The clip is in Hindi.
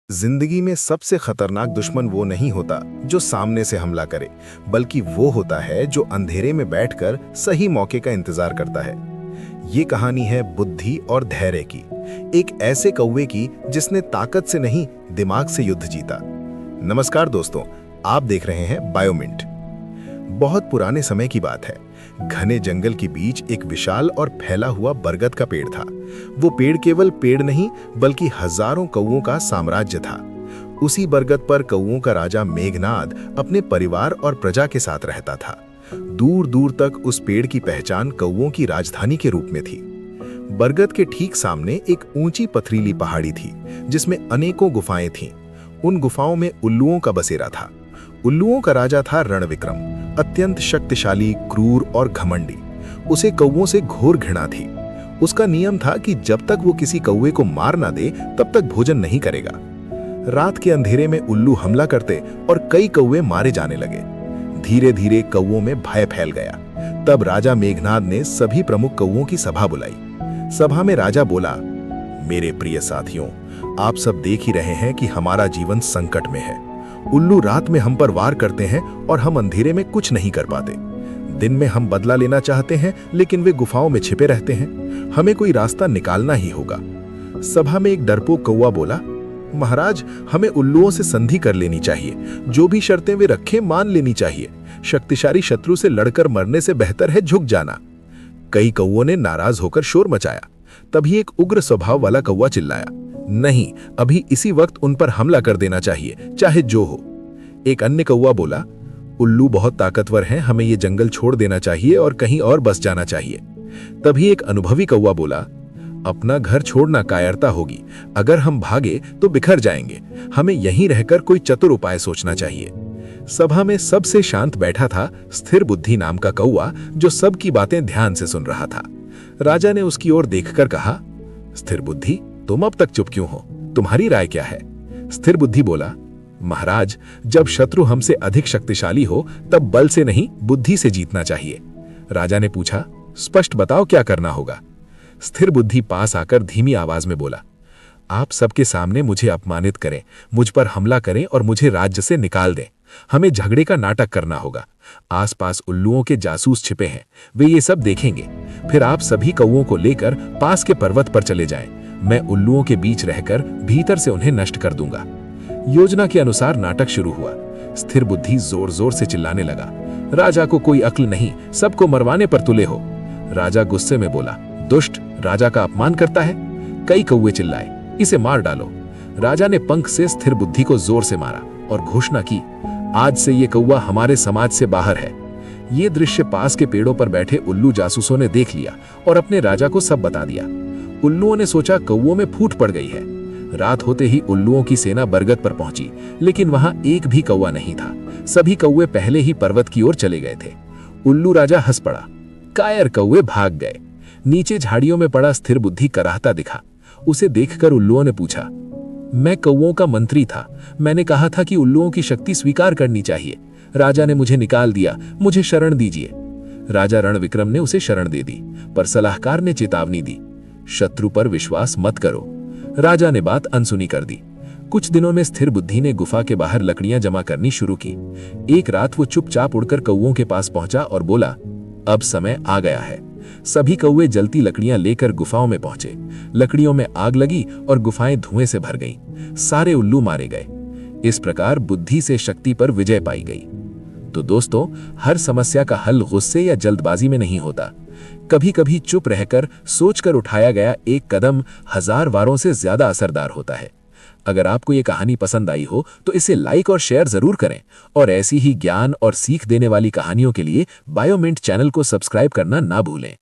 जिंदगी में सबसे खतरनाक दुश्मन वो नहीं होता जो सामने से हमला करे, बल्कि वो होता है जो अंधेरे में बैठकर सही मौके का इंतजार करता है। ये कहानी है बुद्धि और धैर्य की, एक ऐसे कौवे की जिसने ताकत से नहीं दिमाग से युद्ध जीता। नमस्कार दोस्तों, आप देख रहे हैं बायोमिंट। बहुत पुराने समय की बात है। घने जंगल के बीच एक विशाल और फैला हुआ बरगद का पेड़ था। वो पेड़ केवल पेड़ नहीं बल्कि हजारों कौवों का साम्राज्य था। उसी बरगद पर कौवों का राजा मेघनाद अपने परिवार और प्रजा के साथ रहता था। दूर दूर तक उस पेड़ की पहचान कौवों की राजधानी के रूप में थी। बरगद के ठीक सामने एक ऊंची पथरीली पहाड़ी थी जिसमें अनेकों गुफाएं थीं। उन गुफाओं में उल्लुओं का बसेरा था। उल्लुओं का राजा था रणविक्रम, अत्यंत शक्तिशाली, क्रूर और घमंडी। उसे कौवों से घोर घृणा थी। उसका नियम था कि जब तक वो किसी कौवे को मार ना दे तब तक भोजन नहीं करेगा। रात के अंधेरे में उल्लू हमला करते और कई कौवे मारे जाने लगे। धीरे धीरे कौवों में भय फैल गया। तब राजा मेघनाद ने सभी प्रमुख कौवों की सभा बुलाई। सभा में राजा बोला, मेरे प्रिय साथियों, आप सब देख ही रहे हैं कि हमारा जीवन संकट में है। उल्लू रात में हम पर वार करते हैं और हम अंधेरे में कुछ नहीं कर पाते। दिन में हम बदला लेना चाहते हैं लेकिन वे गुफाओं में छिपे रहते हैं। हमें कोई रास्ता निकालना ही होगा। सभा में एक डरपोक कौवा बोला, महाराज, हमें उल्लुओं से संधि कर लेनी चाहिए। जो भी शर्तें वे रखें मान लेनी चाहिए। शक्तिशाली शत्रु से लड़कर मरने से बेहतर है झुक जाना। कई कौवों ने नाराज होकर शोर मचाया। तभी एक उग्र स्वभाव वाला कौवा चिल्लाया, नहीं, अभी इसी वक्त उन पर हमला कर देना चाहिए, चाहे जो हो। एक अन्य कौवा बोला, उल्लू बहुत ताकतवर हैं, हमें ये जंगल छोड़ देना चाहिए और कहीं और बस जाना चाहिए। तभी एक अनुभवी कौवा बोला, अपना घर छोड़ना कायरता होगी। अगर हम भागे तो बिखर जाएंगे। हमें यहीं रहकर कोई चतुर उपाय सोचना चाहिए। सभा में सबसे शांत बैठा था स्थिर बुद्धि नाम का कौवा, जो सबकी बातें ध्यान से सुन रहा था। राजा ने उसकी ओर देखकर कहा, स्थिर बुद्धि, तुम अब तक चुप क्यों हो? तुम्हारी राय क्या है? स्थिर बुद्धि बोला, महाराज, जब शत्रु हमसे अधिक शक्तिशाली हो तब बल से नहीं बुद्धि से जीतना चाहिए। राजा ने पूछा, स्पष्ट बताओ क्या करना होगा? स्थिर बुद्धि पास आकर धीमी आवाज में बोला, आप सबके सामने मुझे अपमानित करें, मुझ पर हमला करें और मुझे राज्य से निकाल दें। हमें झगड़े का नाटक करना होगा। आसपास उल्लुओं के जासूस छिपे हैं, वे ये सब देखेंगे। फिर आप सभी कौवों को लेकर पास के पर्वत पर चले जाएं। मैं उल्लुओं के बीच रहकर भीतर से उन्हें नष्ट कर दूंगा। योजना के अनुसार नाटक शुरू हुआ। स्थिर बुद्धि जोर जोर से चिल्लाने लगा, राजा को कोई अक्ल नहीं, सबको मरवाने पर तुले हो। राजा गुस्से में बोला, दुष्ट, राजा का अपमान करता है। कई कौवे चिल्लाए, इसे मार डालो। राजा ने पंख से स्थिर बुद्धि को जोर से मारा और घोषणा की, आज से ये कौवा हमारे समाज से बाहर है। ये दृश्य पास के पेड़ों पर बैठे उल्लू जासूसों ने देख लिया और अपने राजा को सब बता दिया। उल्लुओं ने सोचा कौवों में फूट पड़ गई है। रात होते ही उल्लुओं की सेना बरगद पर पहुंची, लेकिन वहां एक भी कौवा नहीं था। सभी कौवे पहले ही पर्वत की ओर चले गए थे। उल्लू राजा हंस पड़ा, कायर कौवे भाग गए। नीचे झाड़ियों में पड़ा स्थिर बुद्धि कराहता दिखा। उसे देखकर उल्लुओं ने पूछा, मैं कौवों का मंत्री था, मैंने कहा था कि उल्लुओं की शक्ति स्वीकार करनी चाहिए। राजा ने मुझे निकाल दिया, मुझे शरण दीजिए। राजा रणविक्रम ने उसे शरण दे दी, पर सलाहकार ने चेतावनी दी, शत्रु पर विश्वास मत करो। राजा ने बात अनसुनी कर दी। कुछ दिनों में स्थिर बुद्धि ने गुफा के बाहर लकड़ियां जमा करनी शुरू की। एक रात वो चुपचाप उड़कर कौवों के पास पहुंचा और बोला, अब समय आ गया है। सभी कौवे जलती लकड़ियां लेकर गुफाओं में पहुंचे। लकड़ियों में आग लगी और गुफाएं धुएं से भर गईं। सारे उल्लू मारे गए। इस प्रकार बुद्धि से शक्ति पर विजय पाई गई। तो दोस्तों, हर समस्या का हल गुस्से या जल्दबाजी में नहीं होता। कभी कभी चुप रहकर सोचकर उठाया गया एक कदम हजार वारों से ज्यादा असरदार होता है। अगर आपको ये कहानी पसंद आई हो तो इसे लाइक और शेयर जरूर करें, और ऐसी ही ज्ञान और सीख देने वाली कहानियों के लिए बायोमिंट चैनल को सब्सक्राइब करना ना भूलें।